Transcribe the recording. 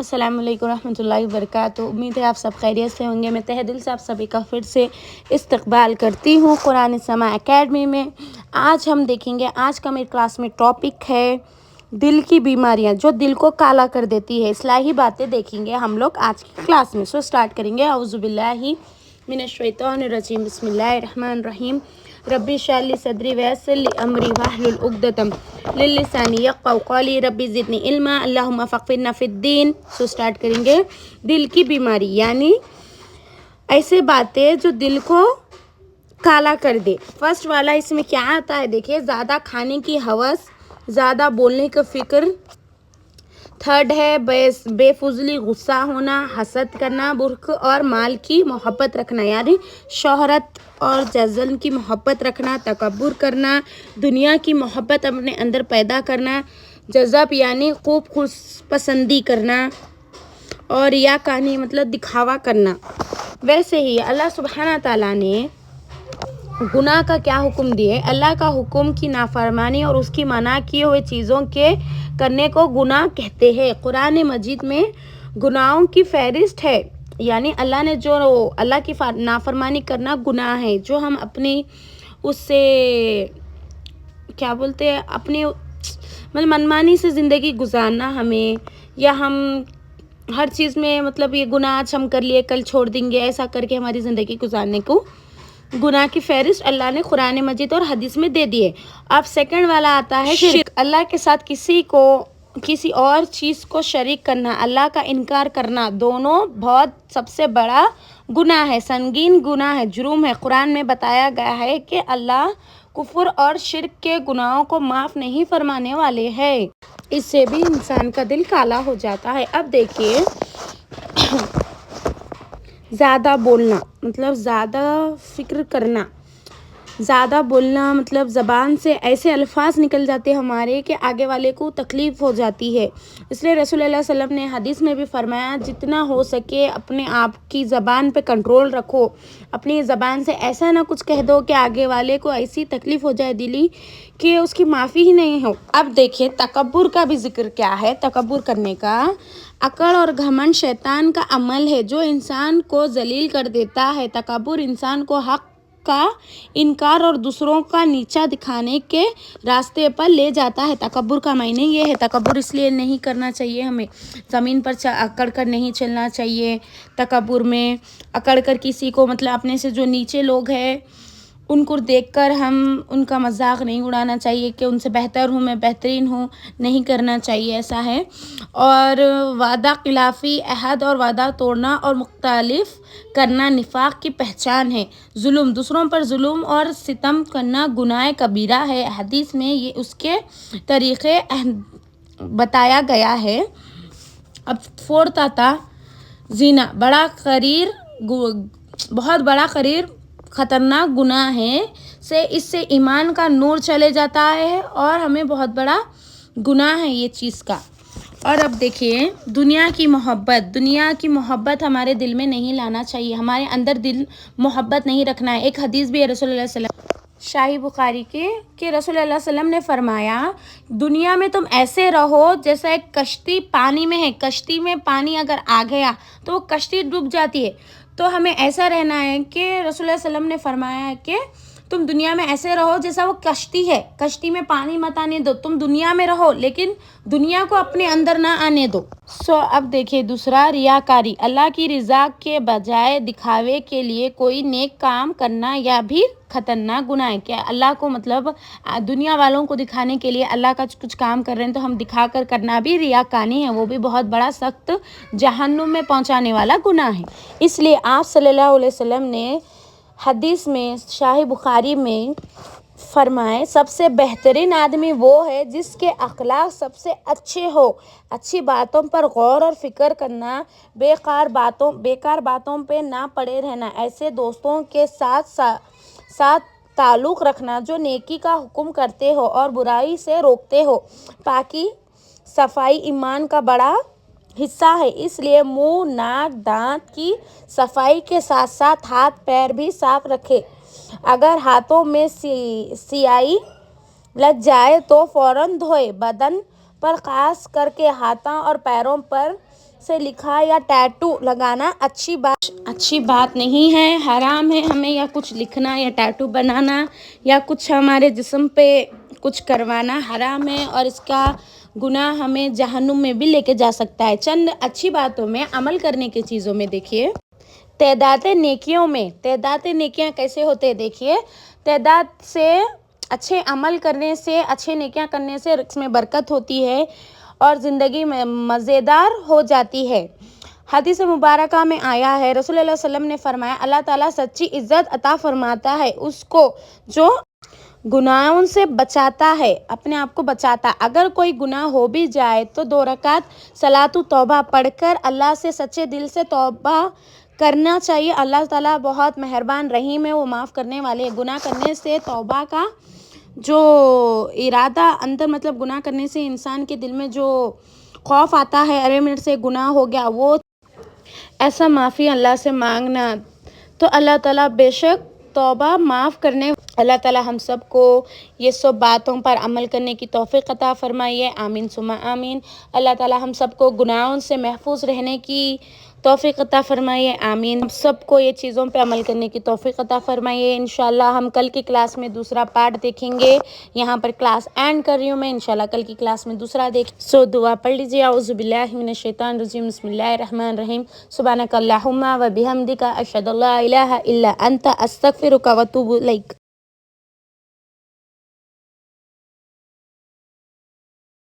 السلام علیکم ورحمۃ اللہ وبرکاتہ۔ امید ہے آپ سب خیریت سے ہوں گے۔ میں تہہ دل سے آپ سبھی کا پھر سے استقبال کرتی ہوں قرآن سماع اکیڈمی میں۔ آج ہم دیکھیں گے، آج کا میری کلاس میں ٹاپک ہے دل کی بیماریاں جو دل کو کالا کر دیتی ہے۔ اصلاحی باتیں دیکھیں گے ہم لوگ آج کی کلاس میں۔ اسٹارٹ کریں گے۔ اعوذ باللہ من الشیطان الرجیم، بسم اللہ الرحمن الرحیم۔ ربی اشرح لی صدری ویسر لی امری واحلل عقدۃ من لسانی یفقہوا قولی، ربی زدنی علما اللہم فقہنا فی الدین۔ اسٹارٹ کریں گے۔ دل کی بیماری یعنی ایسے باتیں جو دل کو کالا کر دے۔ فرسٹ والا اس میں کیا آتا ہے دیکھیے، زیادہ کھانے کی ہوس، زیادہ بولنے کا فکر۔ تھرڈ ہے بے فضولی غصہ ہونا، حسد کرنا، برق اور مال کی محبت رکھنا یعنی شہرت اور جذل کی محبت رکھنا، تکبر کرنا، دنیا کی محبت اپنے اندر پیدا کرنا، جذب یعنی خوب خوش پسندی کرنا، اور ریاکاری مطلب دکھاوا کرنا۔ ویسے ہی اللہ سبحانہ تعالیٰ نے گناہ کا کیا حکم دیے؟ اللہ کا حکم کی نافرمانی اور اس کی منع کیے ہوئے چیزوں کے کرنے کو گناہ کہتے ہیں۔ قرآن مجید میں گناہوں کی فہرست ہے، یعنی اللہ نے جو اللہ کی نافرمانی کرنا گناہ ہے، جو ہم اپنی اس سے کیا بولتے ہیں اپنی مطلب منمانی سے زندگی گزارنا ہمیں، یا ہم ہر چیز میں مطلب یہ گناہ آج ہم کر لیے کل چھوڑ دیں گے، ایسا کر کے ہماری زندگی گزارنے کو گناہ کی فہرست اللہ نے قرآن مجید اور حدیث میں دے دیے۔ اب سیکنڈ والا آتا ہے شرک، اللہ کے ساتھ کسی اور چیز کو شریک کرنا، اللہ کا انکار کرنا، دونوں بہت سب سے بڑا گناہ ہے، سنگین گناہ ہے، جرم ہے۔ قرآن میں بتایا گیا ہے کہ اللہ کفر اور شرک کے گناہوں کو معاف نہیں فرمانے والے ہیں، اس سے بھی انسان کا دل کالا ہو جاتا ہے۔ اب دیکھیے، زیادہ بولنا مطلب زیادہ فکر کرنا، زیادہ بولنا مطلب زبان سے ایسے الفاظ نکل جاتے ہمارے کہ آگے والے کو تکلیف ہو جاتی ہے۔ اس لیے رسول اللہ صلی اللہ علیہ وسلم نے حدیث میں بھی فرمایا، جتنا ہو سکے اپنے آپ کی زبان پہ کنٹرول رکھو، اپنی زبان سے ایسا نہ کچھ کہہ دو کہ آگے والے کو ایسی تکلیف ہو جائے دلی کہ اس کی معافی ہی نہیں ہو۔ اب دیکھیں تکبر کا بھی ذکر کیا ہے۔ تکبر کرنے کا اکڑ اور گھمنڈ شیطان کا عمل ہے جو انسان کو ذلیل کر دیتا ہے۔ تکبر انسان کو حق کا انکار اور دوسروں کا نیچا دکھانے کے راستے پر لے جاتا ہے۔ تکبر کا معنی یہ ہے، تکبر اس لیے نہیں کرنا چاہیے، ہمیں زمین پر اکڑ کر نہیں چلنا چاہیے۔ تکبر میں اکڑ کر کسی کو مطلب اپنے سے جو نیچے لوگ ہیں ان کو دیکھ کر ہم ان کا مذاق نہیں اڑانا چاہیے کہ ان سے بہتر ہوں، میں بہترین ہوں، نہیں کرنا چاہیے، ایسا ہے۔ اور وعدہ خلافی، عہد اور وعدہ توڑنا اور مختلف کرنا نفاق کی پہچان ہے۔ ظلم، دوسروں پر ظلم اور ستم کرنا گناہ کبیرہ ہے۔ حدیث میں یہ اس کے طریقے بتایا گیا ہے۔ اب فورتھ آتا زنا، بہت بڑا خطرناک گناہ ہے، اس سے ایمان کا نور چلے جاتا ہے اور ہمیں بہت بڑا گناہ ہے یہ چیز کا۔ اور اب دیکھیے دنیا کی محبت ہمارے دل میں نہیں لانا چاہیے، ہمارے اندر دل محبت نہیں رکھنا ہے۔ ایک حدیث بھی ہے رسول اللہ صلی اللہ علیہ وسلم شاہی بخاری کے کہ رسول اللہ صلی اللہ علیہ وسلم نے فرمایا، دنیا میں تم ایسے رہو جیسا ایک کشتی پانی میں ہے، کشتی میں پانی اگر آ گیا تو وہ کشتی ڈوب جاتی ہے۔ تو ہمیں ایسا رہنا ہے کہ رسول اللہ صلی اللہ علیہ وسلم نے فرمایا ہے کہ تم دنیا میں ایسے رہو جیسا وہ کشتی ہے، کشتی میں پانی مت آنے دو، تم دنیا میں رہو لیکن دنیا کو اپنے اندر نہ آنے دو۔ اب دیکھیں دوسرا ریاکاری، اللہ کی رضا کے بجائے دکھاوے کے لیے کوئی نیک کام کرنا یا بھی خطرناک گناہ ہے۔ کیا اللہ کو مطلب دنیا والوں کو دکھانے کے لیے اللہ کا کچھ کام کر رہے ہیں تو ہم دکھا کر کرنا بھی ریاکاری ہے، وہ بھی بہت بڑا سخت جہنم میں پہنچانے والا گناہ ہے۔ اس لیے آپ صلی اللہ علیہ وسلم نے حدیث میں شاہی بخاری میں فرمائے، سب سے بہترین آدمی وہ ہے جس کے اخلاق سب سے اچھے ہو، اچھی باتوں پر غور اور فکر کرنا، بیکار باتوں پہ نہ پڑے رہنا، ایسے دوستوں کے ساتھ تعلق رکھنا جو نیکی کا حکم کرتے ہو اور برائی سے روکتے ہو۔ پاکی صفائی ایمان کا بڑا حصہ ہے، اس لیے منہ، ناک، دانت کی صفائی کے ساتھ ساتھ ہاتھ پیر بھی صاف رکھے۔ اگر ہاتھوں میں سیاہی لگ جائے تو فوراً دھوئے۔ بدن پر خاص کر کے ہاتھوں اور پیروں پر سے لکھا یا ٹیٹو لگانا اچھی بات نہیں ہے، حرام ہے ہمیں یا کچھ لکھنا یا ٹیٹو بنانا یا کچھ ہمارے جسم پہ کچھ کروانا حرام ہے، اور اس کا گناہ ہمیں جہنم میں بھی لے کے جا سکتا ہے۔ چند اچھی باتوں میں، عمل کرنے کی چیزوں میں دیکھیے، تعداد نیکیاں کیسے ہوتے ہیں دیکھیے، تعداد سے اچھے عمل کرنے سے، اچھے نیکیاں کرنے سے رزق میں برکت ہوتی ہے اور زندگی میں مزیدار ہو جاتی ہے۔ حدیث مبارکہ میں آیا ہے، رسول اللہ صلی اللہ علیہ وسلم نے فرمایا، اللہ تعالیٰ سچی عزت عطا فرماتا ہے اس کو جو گناہوں سے بچاتا ہے، اپنے آپ کو بچاتا ہے۔ اگر کوئی گناہ ہو بھی جائے تو 2 رکعت صلاۃ توبہ پڑھ کر اللہ سے سچے دل سے توبہ کرنا چاہیے۔ اللہ تعالیٰ بہت مہربان رحیم ہے، وہ معاف کرنے والے ہیں۔ گناہ کرنے سے توبہ کا جو ارادہ اندر، مطلب گناہ کرنے سے انسان کے دل میں جو خوف آتا ہے، ارے میرے سے گناہ ہو گیا، وہ ایسا معافی اللہ سے مانگنا، تو اللہ تعالیٰ بے شک توبہ معاف کرنے۔ اللہ تعالیٰ ہم سب کو یہ سب باتوں پر عمل کرنے کی توفیق عطا فرمائیے، آمین ثم آمین۔ اللہ تعالیٰ ہم سب کو گناہوں سے محفوظ رہنے کی توفیق عطا فرمائیے، آمین۔ ہم سب کو یہ چیزوں پہ عمل کرنے کی توفیق عطا فرمائیے۔ انشاءاللہ ہم کل کی کلاس میں دوسرا پارٹ دیکھیں گے۔ یہاں پر کلاس اینڈ کر رہی ہوں میں، انشاءاللہ کل کی کلاس میں دوسرا دیکھیں۔ دعا پڑھ لیجیے، اعوذ باللہ من الشیطان الرجیم، بسم اللہ الرحمن الرحیم، سبحانک اللہم و بحمدک، اشہد ان لا الہ الا انت، استغفرک و اتوب الیک۔